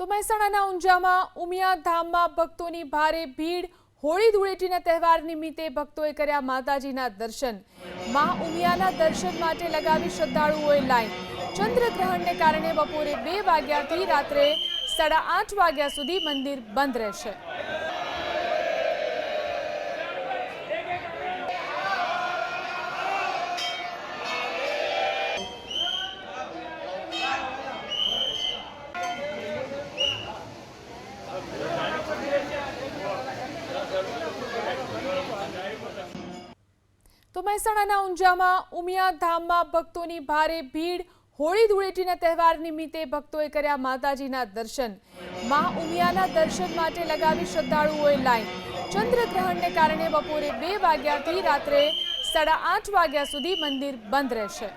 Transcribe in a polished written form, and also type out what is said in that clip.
તો મહેસાણાના ઊંઝામાં ઉમિયા ધામમાં ભક્તોની ભારે ભીડ। હોળી ધૂળેટીના તહેવાર નિમિત્તે ભક્તોએ કર્યા માતાજીના દર્શન। મા ઉમિયાના દર્શન માટે લગાવી શ્રદ્ધાળુઓએ લાઈન। ચંદ્રગ્રહણને કારણે બપોરે 2 વાગ્યાથી રાત્રે 8:30 વાગ્યા સુધી મંદિર બંધ રહેશે। તો મહેસાણાના ઊંઝામાં ઉમિયા ધામમાં ભક્તોની ભારે ભીડ। હોળી ધૂળેટીના તહેવાર નિમિત્તે ભક્તોએ કર્યા માતાજીના દર્શન। મા ઉમિયાના દર્શન માટે લગાવી શ્રદ્ધાળુઓએ લાઈન। ચંદ્રગ્રહણને કારણે બપોરે 2 વાગ્યાથી રાત્રે 8:30 વાગ્યા સુધી મંદિર બંધ રહેશે।